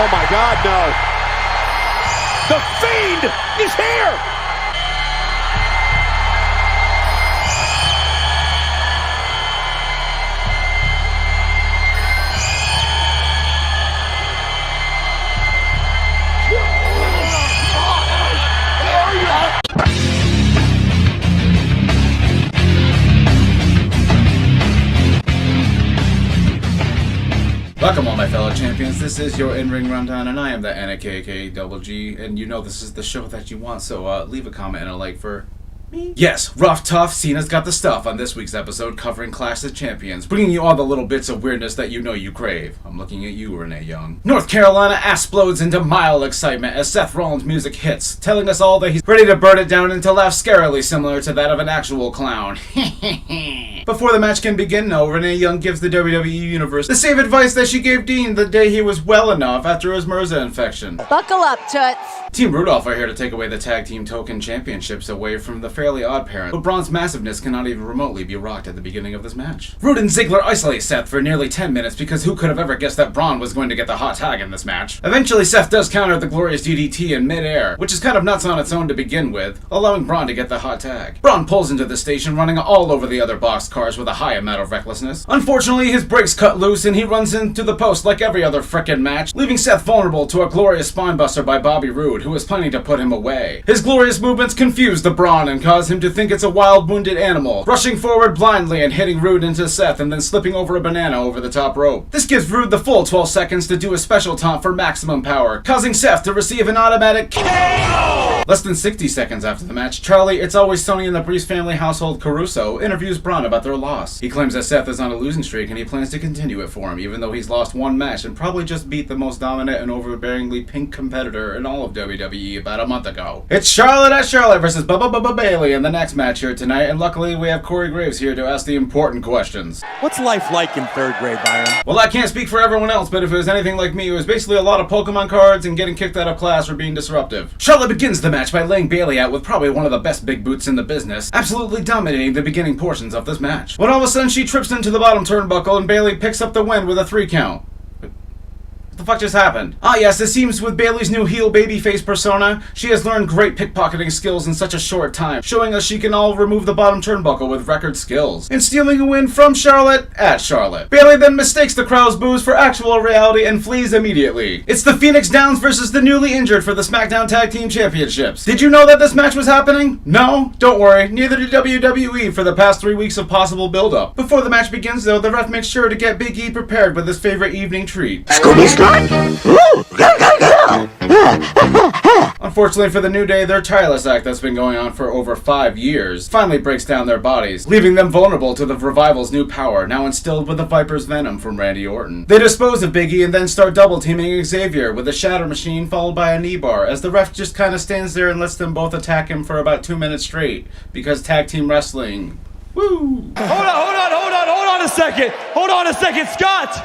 Oh my God, no. The Fiend is here! Welcome all my fellow champions, this is your in-ring rundown and I am the NAKK and you know this is the show that you want, so leave a comment and a like for me. Yes, rough, tough, Cena's got the stuff on this week's episode covering Clash of Champions, bringing you all the little bits of weirdness that you know you crave. I'm looking at you, Renee Young. North Carolina explodes into mild excitement as Seth Rollins' music hits, telling us all that he's ready to burn it down into laugh scarily similar to that of an actual clown. Before the match can begin, though, Renee Young gives the WWE Universe the same advice that she gave Dean the day he was well enough after his MRSA infection. Buckle up, Toots. Team Rudolph are here to take away the Tag Team Token Championships away from the Fairly Odd Parent, but Braun's massiveness cannot even remotely be rocked at the beginning of this match. Rude and Ziggler isolate Seth for nearly 10 minutes because who could have ever guessed that Braun was going to get the hot tag in this match? Eventually, Seth does counter the glorious DDT in mid-air, which is kind of nuts on its own to begin with, allowing Braun to get the hot tag. Braun pulls into the station, running all over the other boxed cars with a high amount of recklessness. Unfortunately, his brakes cut loose and he runs into the post like every other frickin' match, leaving Seth vulnerable to a glorious spinebuster by Bobby Roode, who was planning to put him away. His glorious movements confuse the Braun and cause him to think it's a wild, wounded animal, rushing forward blindly and hitting Roode into Seth and then slipping over a banana over the top rope. This gives Roode the full 12 seconds to do a special taunt for maximum power, causing Seth to receive an automatic KO! Less than 60 seconds after the match, Charlie, It's Always Sony and the Priest family household Caruso interviews Braun about their loss. He claims that Seth is on a losing streak and he plans to continue it for him, even though he's lost one match and probably just beat the most dominant and overbearingly pink competitor in all of WWE about a month ago. It's Charlotte versus Bubba Bailey in the next match here tonight, and luckily we have Corey Graves here to ask the important questions. What's life like in third grade, Byron? Well, I can't speak for everyone else, but if it was anything like me, it was basically a lot of Pokemon cards and getting kicked out of class for being disruptive. Charlotte begins the match by laying Bailey out with probably one of the best big boots in the business, absolutely dominating the beginning portions of this match. When all of a sudden she trips into the bottom turnbuckle and Bailey picks up the win with a 3 count. What the fuck just happened? Ah yes, it seems with Bailey's new heel babyface persona, she has learned great pickpocketing skills in such a short time, showing us she can all remove the bottom turnbuckle with record skills, and stealing a win from Charlotte at Charlotte. Bailey then mistakes the crowd's boos for actual reality and flees immediately. It's the Phoenix Downs versus the newly injured for the SmackDown Tag Team Championships. Did you know that this match was happening? No? Don't worry, neither did WWE for the past 3 weeks of possible build-up. Before the match begins though, the ref makes sure to get Big E prepared with his favorite evening treat. Unfortunately for the New Day, their tireless act that's been going on for over 5 years finally breaks down their bodies, leaving them vulnerable to the Revival's new power, now instilled with the Viper's venom from Randy Orton. They dispose of Big E and then start double-teaming Xavier with a Shatter Machine followed by a knee bar, as the ref just kinda stands there and lets them both attack him for about 2 minutes straight, because tag team wrestling. Woo! Hold on a second! Hold on a second, Scott!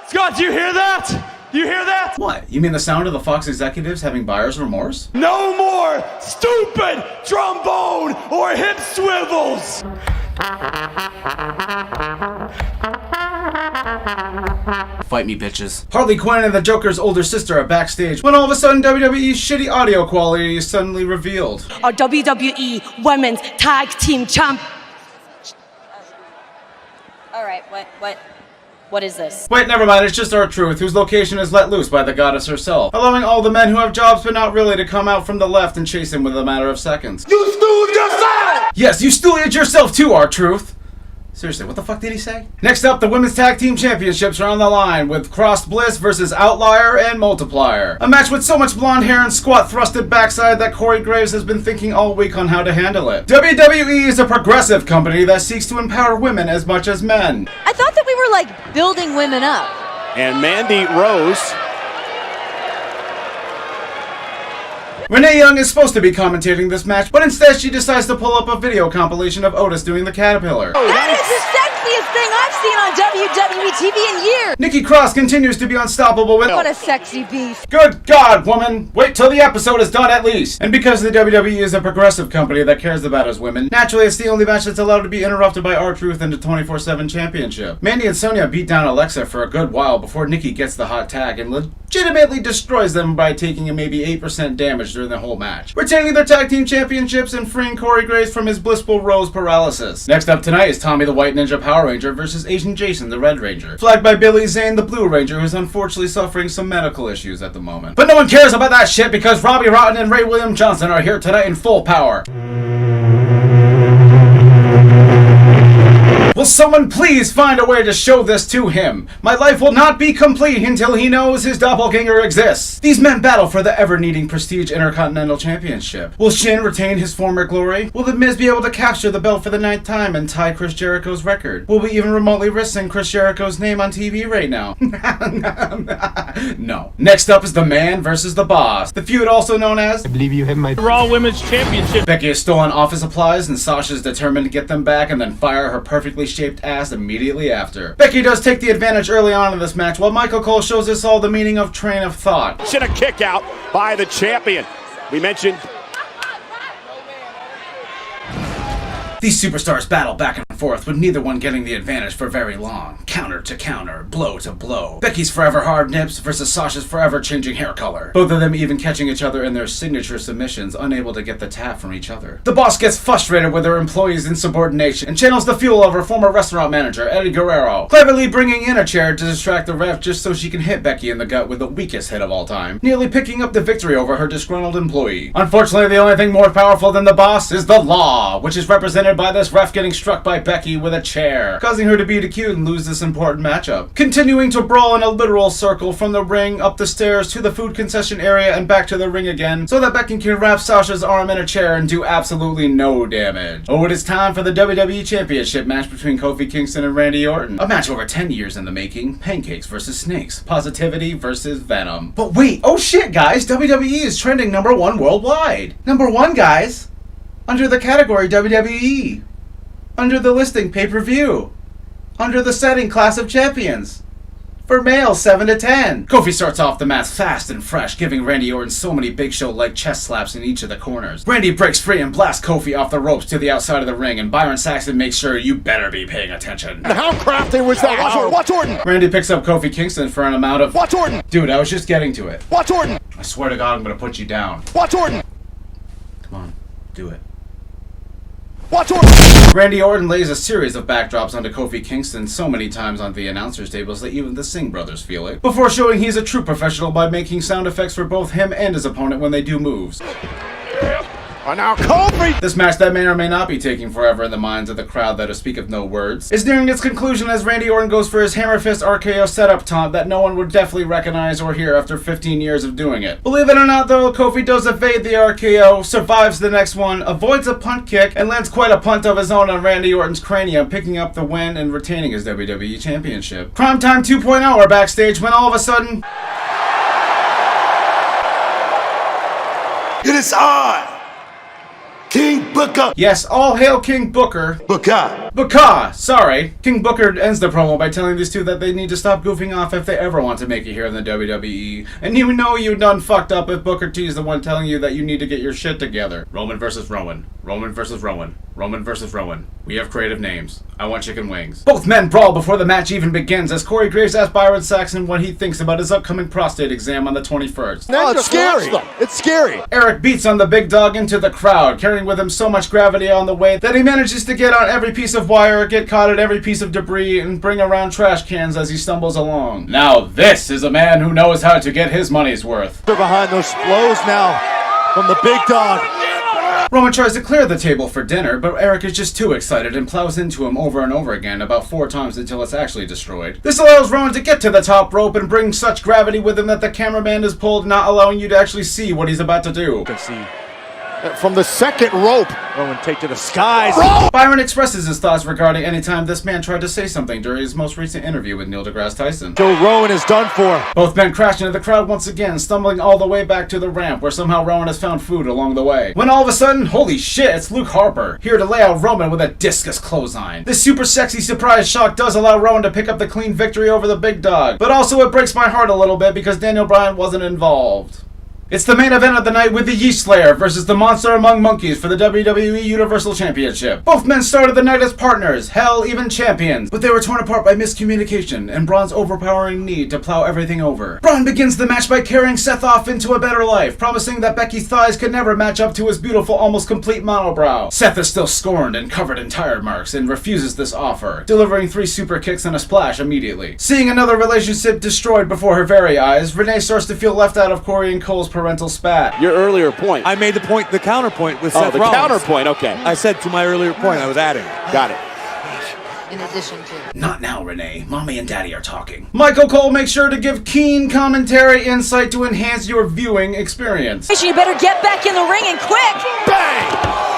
Scott, do you hear that? Do you hear that? What? You mean the sound of the Fox executives having buyer's remorse? No more stupid trombone or hip swivels! Fight me, bitches. Harley Quinn and the Joker's older sister are backstage when all of a sudden WWE's shitty audio quality is suddenly revealed. Our WWE Women's Tag Team Champ. All right, what is this? Wait, never mind, it's just R-Truth, whose location is let loose by the goddess herself, allowing all the men who have jobs but not really to come out from the left and chase him within a matter of seconds. You stooled yourself! Yes, you stooled yourself too, R-Truth! Seriously, what the fuck did he say? Next up, the Women's Tag Team Championships are on the line with Crossed Bliss versus Outlier and Multiplier. A match with so much blonde hair and squat thrusted backside that Corey Graves has been thinking all week on how to handle it. WWE is a progressive company that seeks to empower women as much as men. I thought that we were like building women up. And Mandy Rose. Renee Young is supposed to be commentating this match, but instead she decides to pull up a video compilation of Otis doing the Caterpillar. That is a sexiest thing I've seen on WWE TV in years. Nikki Cross continues to be unstoppable with... What a sexy beast. Good God, woman! Wait till the episode is done at least! And because the WWE is a progressive company that cares about its women, naturally it's the only match that's allowed to be interrupted by R-Truth in the 24/7 championship. Mandy and Sonya beat down Alexa for a good while before Nikki gets the hot tag and legitimately destroys them by taking a maybe 8% damage during the whole match, retaining their tag team championships and freeing Corey Graves from his blissful rose paralysis. Next up tonight is Tommy the White Ninja Power Ranger versus Asian Jason the Red Ranger, flagged by Billy Zane the Blue Ranger, who's unfortunately suffering some medical issues at the moment. But no one cares about that shit because Robbie Rotten and Ray William Johnson are here tonight in full power. Will someone please find a way to show this to him? My life will not be complete until he knows his doppelganger exists. These men battle for the ever-needing Prestige Intercontinental Championship. Will Shin retain his former glory? Will The Miz be able to capture the belt for the 9th time and tie Chris Jericho's record? Will we even remotely risk seeing Chris Jericho's name on TV right now? No. Next up is the Man versus the Boss. The feud also known as... I believe you have my Raw Women's Championship. Becky has stolen office supplies and Sasha's determined to get them back and then fire her perfectly shaped ass immediately after. Becky does take the advantage early on in this match while Michael Cole shows us all the meaning of train of thought. A kick out by the champion. We mentioned These superstars battle back and forth, with neither one getting the advantage for very long. Counter to counter, blow to blow. Becky's forever hard nips versus Sasha's forever changing hair color. Both of them even catching each other in their signature submissions, unable to get the tap from each other. The Boss gets frustrated with her employees' insubordination and channels the fuel of her former restaurant manager, Eddie Guerrero, cleverly bringing in a chair to distract the ref just so she can hit Becky in the gut with the weakest hit of all time, nearly picking up the victory over her disgruntled employee. Unfortunately, the only thing more powerful than the Boss is the Law, which is represented by this ref getting struck by Becky with a chair, causing her to be DQ'd and lose this important matchup. Continuing to brawl in a literal circle from the ring, up the stairs, to the food concession area, and back to the ring again, so that Becky can wrap Sasha's arm in a chair and do absolutely no damage. Oh, it is time for the WWE Championship match between Kofi Kingston and Randy Orton. A match over 10 years in the making. Pancakes versus snakes. Positivity versus venom. But wait, oh shit guys, WWE is trending #1 worldwide. #1 guys, under the category WWE. Under the listing pay-per-view. Under the setting Clash of Champions. For males 7 to 10. Kofi starts off the match fast and fresh, giving Randy Orton so many Big Show-like chest slaps in each of the corners. Randy breaks free and blasts Kofi off the ropes to the outside of the ring, and Byron Saxton makes sure you better be paying attention. how crafty was that? Watch Orton! Randy picks up Kofi Kingston for an amount of... Watch Orton! Dude, I was just getting to it. Watch Orton! I swear to God I'm gonna put you down. Watch Orton! Come on, do it. Watch Orton! Randy Orton lays a series of backdrops onto Kofi Kingston so many times on the announcers' tables that even the Singh brothers feel it, before showing he's a true professional by making sound effects for both him and his opponent when they do moves. And now Kofi! This match that may or may not be taking forever in the minds of the crowd that speak of no words is nearing its conclusion as Randy Orton goes for his hammer fist RKO setup taunt that no one would definitely recognize or hear after 15 years of doing it. Believe it or not though, Kofi does evade the RKO, survives the next one, avoids a punt kick, and lands quite a punt of his own on Randy Orton's cranium, picking up the win and retaining his WWE Championship. Prime Time 2.0 are backstage when all of a sudden... It is I, King Booker. Yes, all hail King Booker. Booker, sorry. King Booker ends the promo by telling these two that they need to stop goofing off if they ever want to make it here in the WWE. And you know you done fucked up if Booker T is the one telling you that you need to get your shit together. Roman versus Rowan. Roman versus Rowan. Roman versus Rowan. We have creative names. I want chicken wings. Both men brawl before the match even begins as Corey Graves asks Byron Saxton what he thinks about his upcoming prostate exam on the 21st. Oh, it's scary! It's scary! Eric beats on the big dog into the crowd, carrying with him so much gravity on the way that he manages to get on every piece of wire, get caught at every piece of debris, and bring around trash cans as he stumbles along. Now this is a man who knows how to get his money's worth. They're behind those blows now from the big dog. Roman tries to clear the table for dinner, but Eric is just too excited and plows into him over and over again about 4 times until it's actually destroyed. This allows Roman to get to the top rope and bring such gravity with him that the cameraman is pulled, not allowing you to actually see what he's about to do. You can see from the second rope. Rowan take to the skies. Byron expresses his thoughts regarding any time this man tried to say something during his most recent interview with Neil deGrasse Tyson. Joe Rowan is done for. Both men crash into the crowd once again, stumbling all the way back to the ramp, where somehow Rowan has found food along the way. When all of a sudden, holy shit, it's Luke Harper, here to lay out Roman with a discus clothesline. This super sexy surprise shock does allow Rowan to pick up the clean victory over the big dog, but also it breaks my heart a little bit because Daniel Bryan wasn't involved. It's the main event of the night with the Yeast Slayer versus the Monster Among Monkeys for the WWE Universal Championship. Both men started the night as partners, hell, even champions, but they were torn apart by miscommunication and Braun's overpowering need to plow everything over. Braun begins the match by carrying Seth off into a better life, promising that Becky's thighs could never match up to his beautiful, almost complete monobrow. Seth is still scorned and covered in tire marks and refuses this offer, delivering 3 super kicks and a splash immediately. Seeing another relationship destroyed before her very eyes, Renee starts to feel left out of Corey and Cole's parental spat. Your earlier point. I made the point, the counterpoint with Seth the Rollins. counterpoint, okay. I said to my earlier point, I was adding. Got it. In addition to. Not now, Renee. Mommy and Daddy are talking. Michael Cole makes sure to give keen commentary insight to enhance your viewing experience. You better get back in the ring and quick. Bang!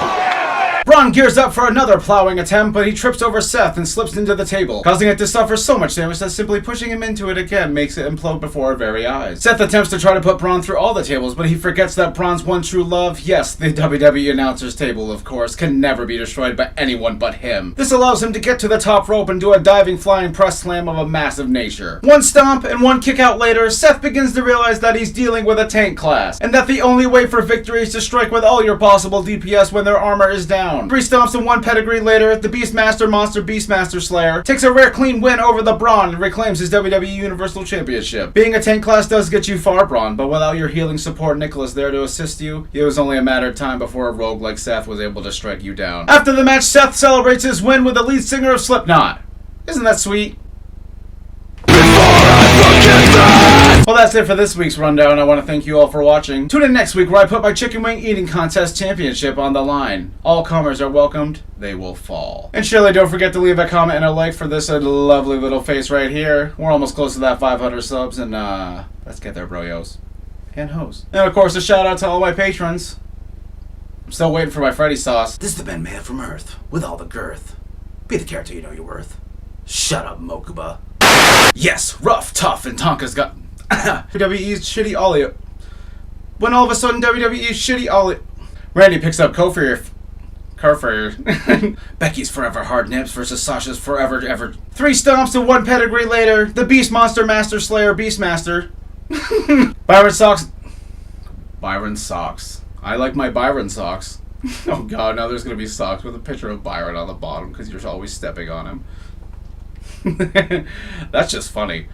Braun gears up for another plowing attempt, but he trips over Seth and slips into the table, causing it to suffer so much damage that simply pushing him into it again makes it implode before our very eyes. Seth attempts to try to put Braun through all the tables, but he forgets that Braun's one true love, yes, the WWE announcer's table, of course, can never be destroyed by anyone but him. This allows him to get to the top rope and do a diving flying press slam of a massive nature. One stomp and one kick out later, Seth begins to realize that he's dealing with a tank class, and that the only way for victory is to strike with all your possible DPS when their armor is down. 3 stomps and 1 pedigree later, the Beastmaster Monster Beastmaster Slayer takes a rare clean win over the Braun and reclaims his WWE Universal Championship. Being a tank class does get you far, Braun, but without your healing support Nicholas there to assist you, it was only a matter of time before a rogue like Seth was able to strike you down. After the match, Seth celebrates his win with the lead singer of Slipknot. Isn't that sweet? Well, that's it for this week's rundown. I want to thank you all for watching. Tune in next week where I put my chicken wing eating contest championship on the line. All comers are welcomed. They will fall. And surely don't forget to leave a comment and a like for this lovely little face right here. We're almost close to that 500 subs, and let's get there, bro-yos. And hoes. And of course, a shout out to all my patrons. I'm still waiting for my Freddy sauce. This is the Ben Man from Earth, with all the girth. Be the character you know you're worth. Shut up, Mokuba. Yes, rough, tough, and Tonka's got WWE's shitty Ollie. When all of a sudden WWE's shitty Ollie. Randy picks up Kofi. Becky's forever hard nips versus Sasha's forever ever. 3 stomps and 1 pedigree later, the Beastmaster Master Slayer Beastmaster. Byron socks. Byron socks. I like my Byron socks. Oh god, now there's gonna be socks with a picture of Byron on the bottom because you're always stepping on him. That's just funny.